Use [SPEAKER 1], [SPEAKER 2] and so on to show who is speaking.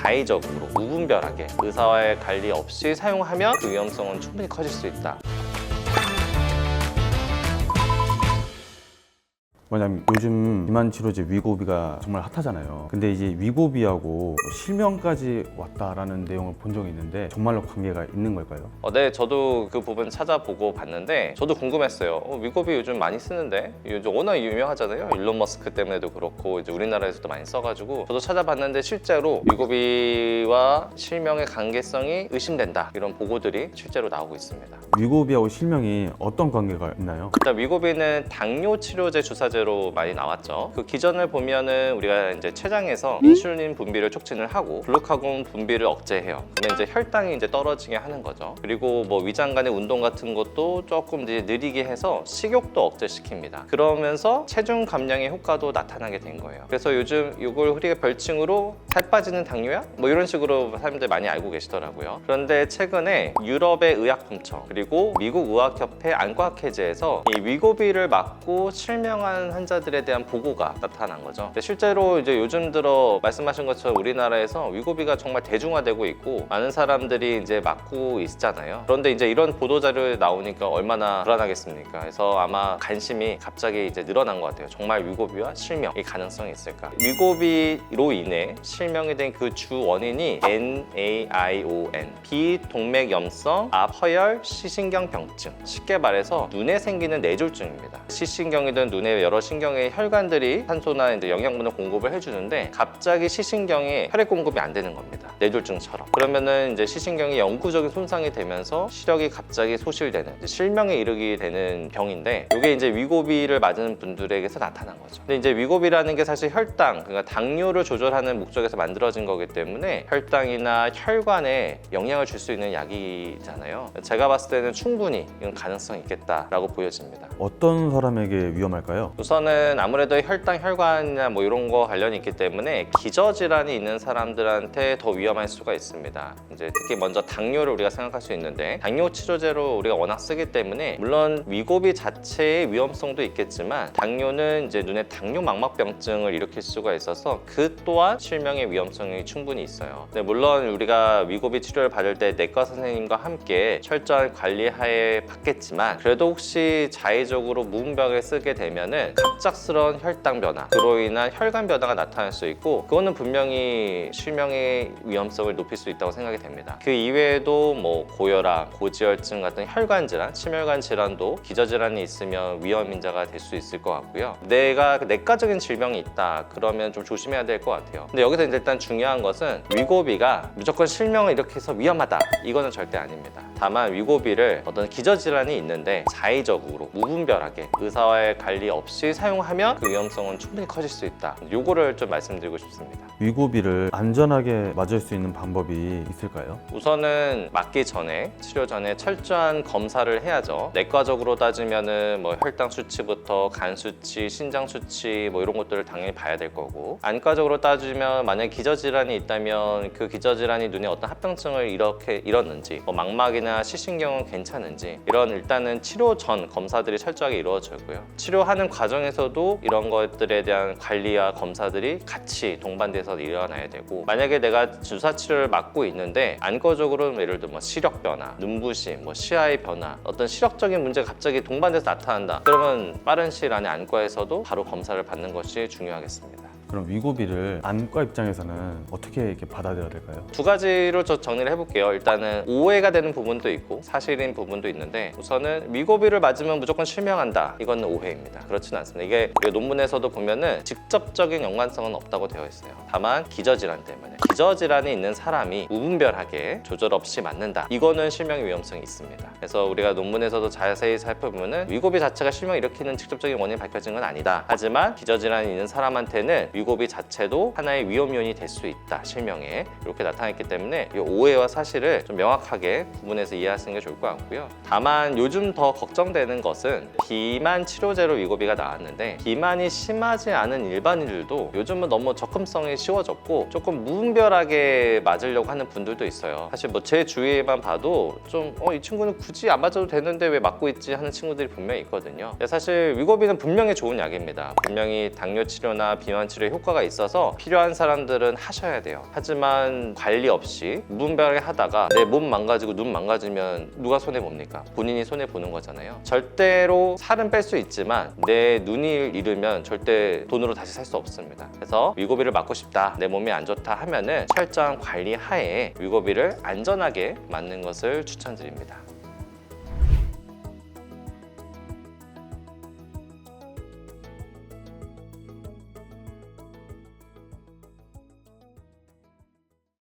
[SPEAKER 1] 자의적으로 무분별하게 의사와의 관리 없이 사용하면 그 위험성은 충분히 커질 수 있다.
[SPEAKER 2] 왜냐면 요즘 비만 치료제 위고비가 정말 핫하잖아요. 근데 이제 위고비하고 실명까지 왔다라는 내용을 본 적이 있는데 정말로 관계가 있는 걸까요?
[SPEAKER 1] 네, 저도 그 부분 찾아보고 봤는데 저도 궁금했어요. 위고비 요즘 많이 쓰는데 요즘 워낙 유명하잖아요. 일론 머스크 때문에도 그렇고 이제 우리나라에서도 많이 써가지고 저도 찾아봤는데 실제로 위고비와 실명의 관계성이 의심된다 이런 보고들이 실제로 나오고 있습니다.
[SPEAKER 2] 위고비하고 실명이 어떤 관계가 있나요?
[SPEAKER 1] 일단 위고비는 당뇨 치료제 주사제로 많이 나왔죠. 그 기전을 보면은 우리가 이제 췌장에서 인슐린 분비를 촉진을 하고 글루카곤 분비를 억제해요. 그러면 이제 혈당이 이제 떨어지게 하는 거죠. 그리고 뭐 위장 간의 운동 같은 것도 조금 이제 느리게 해서 식욕도 억제시킵니다. 그러면서 체중 감량의 효과도 나타나게 된 거예요. 그래서 요즘 이걸 우리가 별칭으로 살 빠지는 당뇨약? 뭐 이런 식으로 사람들 많이 알고 계시더라고요. 그런데 최근에 유럽의 의약품청 그리고 미국 의학협회 안과학회제에서 이 위고비를 맞고 실명한 환자들에 대한 보고가 나타난 거죠. 근데 실제로 이제 요즘 들어 말씀하신 것처럼 우리나라에서 위고비가 정말 대중화되고 있고 많은 사람들이 이제 맞고 있잖아요. 그런데 이제 이런 보도자료 나오니까 얼마나 불안하겠습니까? 그래서 아마 관심이 갑자기 이제 늘어난 것 같아요. 정말 위고비와 실명의 가능성이 있을까? 위고비로 인해 실명이 된 그 주 원인이 NAION, 비동맥염성 압허열 시신경병증. 쉽게 말해서 눈에 생기는 뇌졸중입니다. 시신경이든 눈의 여러 신경의 혈관들이 산소나 이제 영양분을 공급을 해주는데 갑자기 시신경에 혈액 공급이 안 되는 겁니다. 뇌졸중처럼. 그러면은 이제 시신경이 영구적인 손상이 되면서 시력이 갑자기 소실되는 이제 실명에 이르게 되는 병인데 이게 이제 위고비를 맞은 분들에게서 나타난 거죠. 근데 이제 위고비라는 게 사실 혈당, 그러니까 당뇨를 조절하는 목적에서 만들어진 거기 때문에 혈당이나 혈관에 영향을 줄 수 있는 약이잖아요. 제가 봤을 때는 충분히 이런 가능성이 있겠다라고 보여집니다.
[SPEAKER 2] 어떤 사람에게 위험할까요?
[SPEAKER 1] 우선은 아무래도 혈당, 혈관이나 뭐 이런 거 관련이 있기 때문에 기저질환이 있는 사람들한테 더 위험할 수가 있습니다. 이제 특히 먼저 당뇨를 우리가 생각할 수 있는데 당뇨 치료제로 우리가 워낙 쓰기 때문에 물론 위고비 자체의 위험성도 있겠지만 당뇨는 이제 눈에 당뇨 망막병증을 일으킬 수가 있어서 그 또한 실명의 위험성이 충분히 있어요. 근데 물론 우리가 위고비 치료를 받을 때 내과 선생님과 함께 철저한 관리하에 받겠지만 그래도 혹시 자의적으로 무분별하게 쓰게 되면은 갑작스러운 혈당 변화, 그로 인한 혈관 변화가 나타날 수 있고 그거는 분명히 실명의 위험성을 높일 수 있다고 생각이 됩니다. 그 이외에도 뭐 고혈압, 고지혈증 같은 혈관 질환, 심혈관 질환도 기저질환이 있으면 위험 인자가 될 수 있을 것 같고요. 내가 내과적인 질병이 있다 그러면 좀 조심해야 될 것 같아요. 근데 여기서 이제 일단 중요한 것은 위고비가 무조건 실명을 이렇게 해서 위험하다 이거는 절대 아닙니다. 다만 위고비를 어떤 기저질환이 있는데 자의적으로 무분별하게 의사와의 관리 없이 사용하면 그 위험성은 충분히 커질 수 있다. 요거를 좀 말씀드리고 싶습니다.
[SPEAKER 2] 위고비를 안전하게 맞을 수 있는 방법이 있을까요?
[SPEAKER 1] 우선은 맞기 전에 치료 전에 철저한 검사를 해야죠. 내과적으로 따지면은 뭐 혈당 수치부터 간 수치, 신장 수치 뭐 이런 것들을 당연히 봐야 될 거고 안과적으로 따지면 만약 기저질환이 있다면 그 기저질환이 눈에 어떤 합병증을 이렇게 일었는지 뭐 망막이나 시신경은 괜찮은지 이런 일단은 치료 전 검사들이 철저하게 이루어지고요. 치료하는 과정에서도 이런 것들에 대한 관리와 검사들이 같이 동반돼서 일어나야 되고 만약에 내가 주사 치료를 맞고 있는데 안과적으로 예를 들어 뭐 시력 변화, 눈부심, 뭐 시야의 변화 어떤 시력적인 문제가 갑자기 동반돼서 나타난다 그러면 빠른 시일 안에 안과에서도 바로 검사를 받는 것이 중요하겠습니다.
[SPEAKER 2] 그럼 위고비를 안과 입장에서는 어떻게 이렇게 받아들여야 될까요?
[SPEAKER 1] 두 가지로 저 정리를 해볼게요. 일단은 오해가 되는 부분도 있고 사실인 부분도 있는데 우선은 위고비를 맞으면 무조건 실명한다. 이건 오해입니다. 그렇지는 않습니다. 이게 논문에서도 보면은 직접적인 연관성은 없다고 되어 있어요. 다만 기저질환 때문에 기저질환이 있는 사람이 무분별하게 조절 없이 맞는다. 이거는 실명의 위험성이 있습니다. 그래서 우리가 논문에서도 자세히 살펴보면은 위고비 자체가 실명 일으키는 직접적인 원인이 밝혀진 건 아니다. 하지만 기저질환이 있는 사람한테는 위고비 자체도 하나의 위험 요인이 될 수 있다. 실명에 이렇게 나타났기 때문에 이 오해와 사실을 좀 명확하게 구분해서 이해하시는 게 좋을 것 같고요. 다만 요즘 더 걱정되는 것은 비만 치료제로 위고비가 나왔는데 비만이 심하지 않은 일반인들도 요즘은 너무 접근성이 쉬워졌고 조금 무분별하게 맞으려고 하는 분들도 있어요. 사실 뭐 제 주위에만 봐도 좀 이 친구는 굳이 안 맞아도 되는데 왜 맞고 있지 하는 친구들이 분명히 있거든요. 사실 위고비는 분명히 좋은 약입니다. 분명히 당뇨 치료나 비만 치료 오히려 효과가 있어서 필요한 사람들은 하셔야 돼요. 하지만 관리 없이 무분별하게 하다가 내 몸 망가지고 눈 망가지면 누가 손해 봅니까? 본인이 손해 보는 거잖아요. 절대로 살은 뺄 수 있지만 내 눈이 잃으면 절대 돈으로 다시 살 수 없습니다. 그래서 위고비를 맞고 싶다, 내 몸이 안 좋다 하면은 철저한 관리 하에 위고비를 안전하게 맞는 것을 추천드립니다.